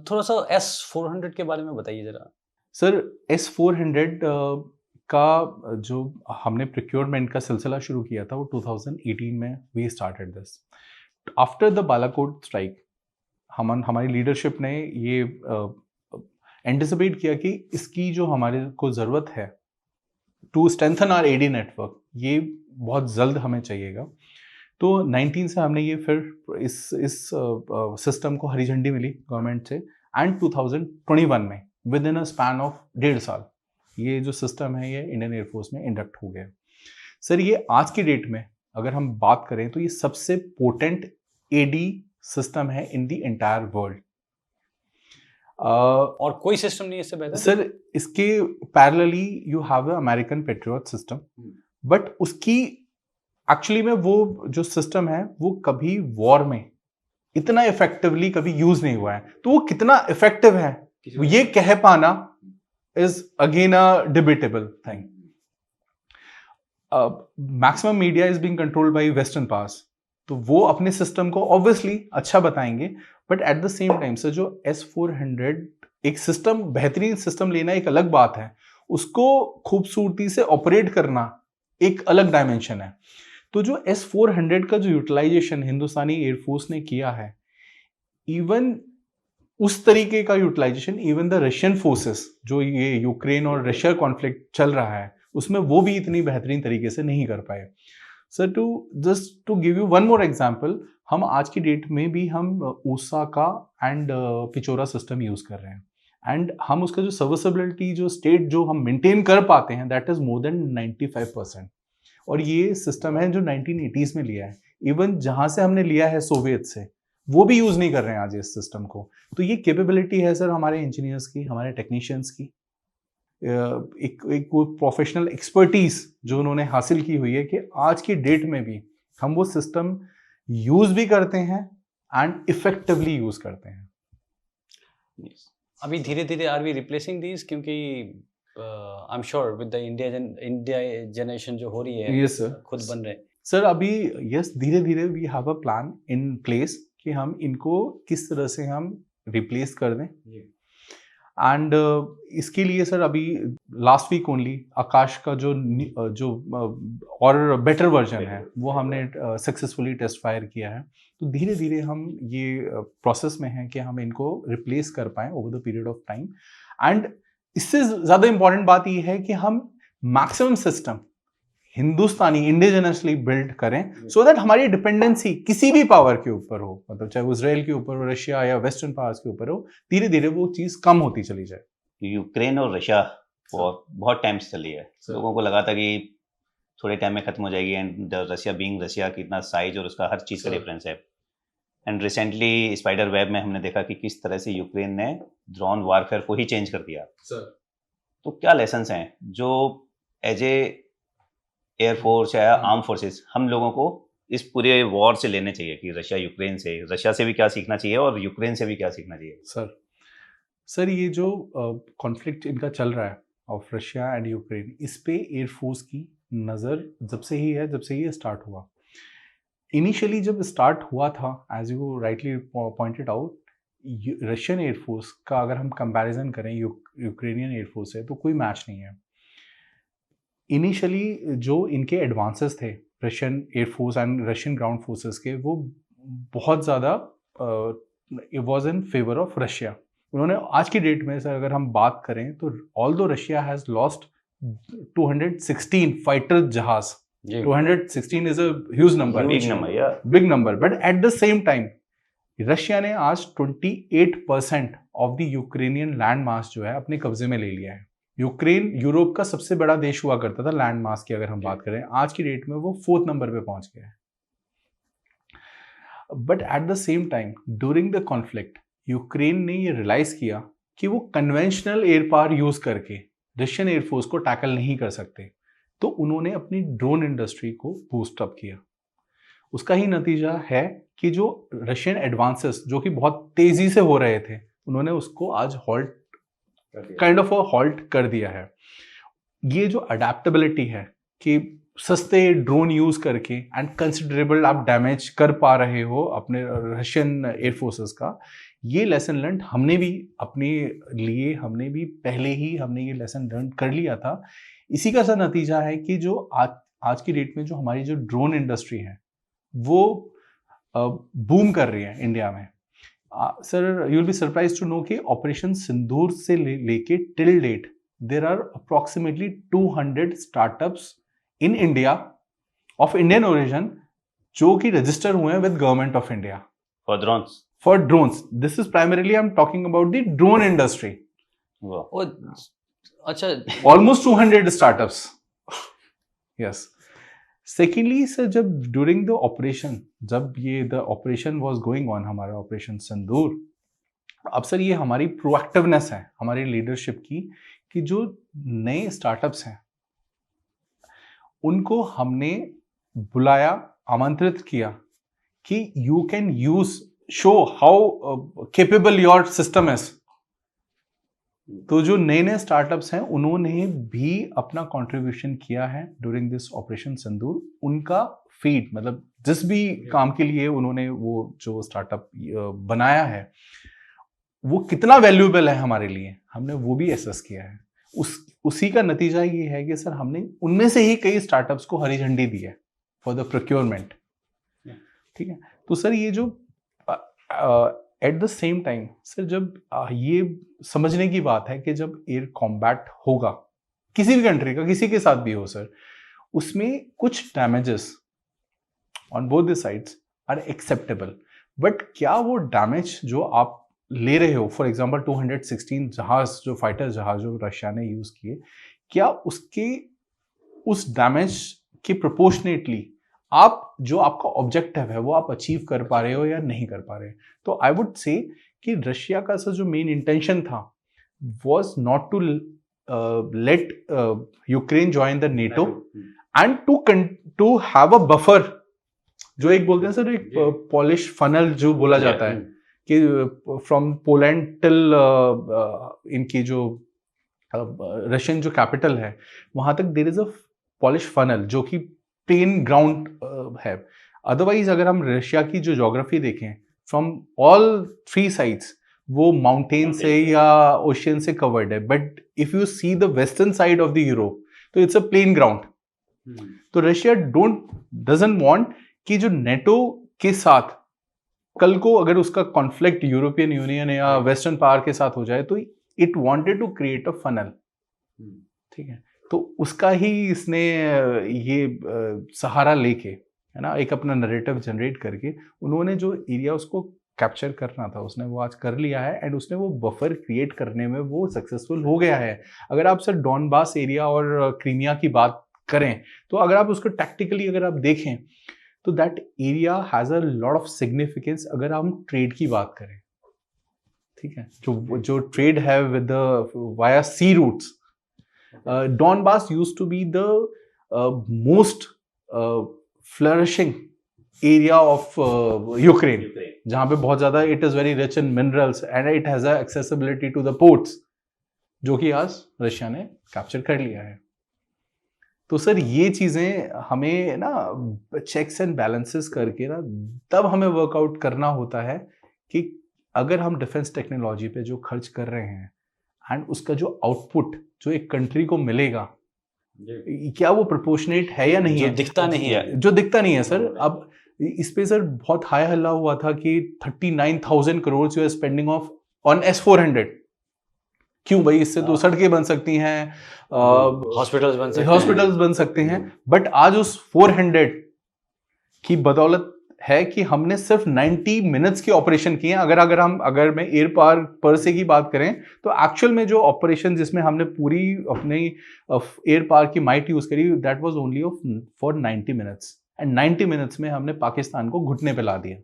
थोड़ा सा S-400 के बारे में बताइए ज़रा। सर S-400 का जो हमने प्रोक्योरमेंट का सिलसिला शुरू किया था वो 2018 में we started this after the Balakot strike. हम हमारी लीडरशिप ने ये एंटिसिपेट किया कि इसकी जो हमारे को ज़रूरत है to strengthen our AD network, ये बहुत जल्द हमें चाहिएगा। तो 19 से हमने ये फिर इस सिस्टम को हरी झंडी मिली गवर्नमेंट से, एंड 2021 में with in a span of 1.5 साल ये जो सिस्टम है ये इंडियन एयरफोर्स में इंडक्ट हो गया। सर ये आज की डेट में अगर हम बात करें तो ये सबसे पोटेंट एडी सिस्टम है इन द एंटायर वर्ल्ड। और कोई सिस्टम नहीं इससे बेहतर? सर इसके parallelly you have a American patriot system, but उसकी एक्चुअली में वो जो सिस्टम है वो कभी वॉर में इतना इफेक्टिवली कभी यूज नहीं हुआ है। तो वो कितना इफेक्टिव है ये कह पाना is again a debatable thing. Maximum media is being controlled by western powers, तो वो अपने सिस्टम को ऑब्वियसली अच्छा बताएंगे, but at the same time से जो S-400 एक सिस्टम, बेहतरीन सिस्टम लेना एक अलग बात है, उसको खूबसूरती से ऑपरेट करना एक अलग डायमेंशन है। तो जो S-400 का जो यूटिलाइजेशन हिंदुस्तानी एयरफोर्स ने किया है, इवन उस तरीके का utilisation even the Russian forces, जो ये यूक्रेन और रशिया कॉन्फ्लिक्ट चल रहा है उसमें, वो भी इतनी बेहतरीन तरीके से नहीं कर पाए। Sir just to give you one more example, हम आज की डेट में भी हम Osaka and Pechora system use कर रहे हैं, एंड हम उसका जो सर्विसेबिलिटी जो स्टेट जो हम मेंटेन कर पाते हैं दैट इज मोर देन 95%। और ये सिस्टम है जो 1980s में लिया है, इवन जहां से हमने लिया है सोवियत से, वो भी यूज नहीं कर रहे हैं आज इस सिस्टम को। तो ये कैपेबिलिटी है सर हमारे इंजीनियर्स की, हमारे टेक्नीशियंस की, एक वो प्रोफेशनल एक्सपर्टीज जो उन्होंने हासिल की हुई है कि आज की डेट में भी हम वो सिस्टम यूज भी करते हैं एंड इफेक्टिवली यूज करते हैं। अभी धीरे धीरे आर वी रिप्लेसिंग दीज, क्योंकि I am sure with the India generation जो हो रही है, यस सर, खुद बन रहे हैं सर अभी। यस, धीरे धीरे we have a plan in place कि हम इनको किस तरह से हम रिप्लेस कर दें। एंड इसके लिए सर अभी लास्ट वीक ओनली आकाश का जो और बेटर वर्जन है वो हमने सक्सेसफुली टेस्ट फायर किया है। तो धीरे धीरे हम ये प्रोसेस में हैं कि हम इनको रिप्लेस कर पाएं over the period of time. And इससे ज़्यादा इंपॉर्टेंट बात ये है कि हम मैक्सिमम सिस्टम हिंदुस्तानी इंडिजिनसली बिल्ड करें, सो दैट हमारी डिपेंडेंसी किसी भी पावर के ऊपर हो, मतलब चाहे वो इजराइल के ऊपर हो, रशिया या वेस्टर्न पावर्स के ऊपर हो, धीरे धीरे वो चीज कम होती चली जाए। यूक्रेन और रशिया बहुत टाइम से चली है, लोगों को लगा था कि थोड़े टाइम में खत्म हो जाएगी, एंड रशिया बीइंग रशिया की इतना साइज और उसका हर चीज का डिफरेंस है। एंड रिसेंटली स्पाइडर वेब में हमने देखा कि किस तरह से यूक्रेन ने ड्रोन वारफेयर को ही चेंज कर दिया। तो क्या लेसन्स हैं जो एज ए एयरफोर्स या आर्म फोर्सेस हम लोगों को इस पूरे वॉर से लेने चाहिए कि रशिया से भी क्या सीखना चाहिए और यूक्रेन से भी क्या सीखना चाहिए? सर ये जो कॉन्फ्लिक्ट इनका चल रहा है ऑफ रशिया एंड यूक्रेन, इस पे एयरफोर्स की नज़र जब से ये स्टार्ट हुआ। इनिशियली जब स्टार्ट हुआ था, as you rightly pointed out, Russian air force का अगर हम कंपैरिजन करें यूक्रेनियन एयरफोर्स से तो कोई मैच नहीं है। इनिशियली जो इनके एडवांसेस थे Russian air force and Russian ground forces के, वो बहुत ज़्यादा it was in favour of Russia. उन्होंने आज की डेट में सर अगर हम बात करें तो although Russia has lost 216 fighter जहाज, 216 is a huge number, big number, but at the same time Russia ने आज 28% of the Ukrainian land mass जो है अपने कब्जे में ले लिया है। यूक्रेन यूरोप का सबसे बड़ा देश हुआ करता था लैंड मास की अगर हम बात करें, आज की डेट में वो 4th नंबर पे पहुंच गया है। But at the same time during the conflict Ukraine ने ये रियलाइज किया कि वो कन्वेंशनल एयर पावर यूज करके रशियन एयरफोर्स को टैकल नहीं कर सकते, तो उन्होंने अपनी ड्रोन इंडस्ट्री को बूस्ट अप किया। उसका ही नतीजा है कि जो रशियन एडवांसेस जो कि बहुत तेजी से हो रहे थे, उन्होंने उसको आज काइंड ऑफ हॉल्ट कर दिया है। ये जो अडेप्टेबिलिटी है कि सस्ते ड्रोन यूज करके एंड कंसिडरेबल आप डैमेज कर पा रहे हो अपने रशियन एयरफोर्सेस का, ये लेसन लर्न हमने भी अपने लिए पहले ही हमने ये लेसन लर्न कर लिया था। इसी का सा नतीजा है कि जो आज की डेट में जो हमारी जो ड्रोन इंडस्ट्री है वो बूम कर रही है इंडिया में। Sir, you will be surprise to know कि ऑपरेशन सिंदूर से लेके till date there are approximately 200 startups in India of Indian origin जो कि रजिस्टर हुए हैं with government of India for drones. For drones. This is primarily I am talking about the drone industry. ओ अच्छा, almost 200 startups. Yes. Secondly sir, जब during the operation, जब ये the operation was going on, हमारा operation सिंदूर, अब sir ये हमारी proactiveness है हमारी लीडरशिप की कि जो नए स्टार्टअप्स हैं उनको हमने बुलाया, आमंत्रित किया कि you can use, show how capable your system is. तो जो नए नए स्टार्टअप्स हैं उन्होंने भी अपना कंट्रीब्यूशन किया है ड्यूरिंग दिस ऑपरेशन सिंदूर। उनका फीड, मतलब जिस भी काम के लिए उन्होंने वो जो स्टार्टअप बनाया है वो कितना वैल्यूएबल है हमारे लिए, हमने वो भी एसेस किया है। उसी का नतीजा ये है कि सर हमने उनमें से ही कई स्टार्टअप्स को हरी झंडी दी है फॉर द प्रोक्योरमेंट। ठीक है। तो सर ये जो at the same time sir, जब ये समझने की बात है कि जब एयर कॉम्बैट होगा किसी भी कंट्री का, किसी के साथ भी हो सर, उसमें कुछ damages on both the sides are acceptable. But क्या वो डैमेज जो आप ले रहे हो, फॉर एग्जांपल 216 जहाज, जो फाइटर जहाज जो रशिया ने यूज किए, क्या उसके उस डैमेज के प्रोपोर्शनेटली आप जो आपका ऑब्जेक्टिव है वो आप अचीव कर पा रहे हो या नहीं कर पा रहे? तो आई वुड से कि रशिया का सर जो मेन इंटेंशन था was not to let Ukraine join the NATO and to have a buffer, जो एक बोलते हैं सर एक पॉलिश फनल जो बोला जाता है कि फ्रॉम पोलैंड टिल इनकी जो रशियन जो कैपिटल है वहां तक there is a Polish funnel जो कि प्लेन ग्राउंड है। अदरवाइज अगर हम रशिया की जो ज्योग्राफी देखें, फ्रॉम ऑल 3 साइड्स वो माउंटेन से या ओशियन से कवर्ड है। But if you see the western side of the Europe तो इट्स अ प्लेन ग्राउंड। तो रशिया डजंट वांट कि जो नेटो के साथ कल को अगर उसका कॉन्फ्लिक्ट यूरोपियन यूनियन या वेस्टर्न पावर के साथ हो जाए तो it wanted to create a funnel. ठीक है। तो उसका ही इसने ये सहारा लेके, है ना, एक अपना नरेटिव जनरेट करके उन्होंने जो एरिया उसको कैप्चर करना था उसने वो आज कर लिया है एंड उसने वो बफर क्रिएट करने में वो सक्सेसफुल हो गया है। अगर आप सर डॉनबास एरिया और क्रीमिया की बात करें तो अगर आप उसको टैक्टिकली अगर आप देखें तो that area has a lot of significance अगर हम ट्रेड की बात करें। ठीक है। जो ट्रेड है with via sea routes, Donbass used to be the most flourishing area of Ukraine, जहाँ पे बहुत ज़्यादा it is very rich in minerals and it has a accessibility to the ports, जो कि आज रशिया ने कैप्चर कर लिया है। तो सर ये चीज़ें हमें ना चेक्स एंड बैलेंसेस करके ना तब हमें वर्कआउट करना होता है कि अगर हम डिफेंस टेक्नोलॉजी पे जो खर्च कर रहे हैं एंड उसका जो आउटपुट जो एक कंट्री को मिलेगा क्या वो प्रोपोर्शनेट है या नहीं है, जो दिखता नहीं है सर। अब इस पे सर बहुत हाई हल्ला हुआ था कि 39,000 crore you are spending off on S-400। क्यों भाई, इससे तो सड़कें बन सकती हैं, हॉस्पिटल्स बन सकते हैं। बट आज उस 400 की बदौलत है कि हमने सिर्फ 90 मिनट्स के ऑपरेशन किए हैं। अगर मैं एयर पावर पर से की बात करें तो एक्चुअल में जो ऑपरेशन जिसमें हमने पूरी अपनी एयर पावर की माइट यूज करी that was only for 90 minutes and 90 minutes में हमने पाकिस्तान को घुटने पे ला दिया।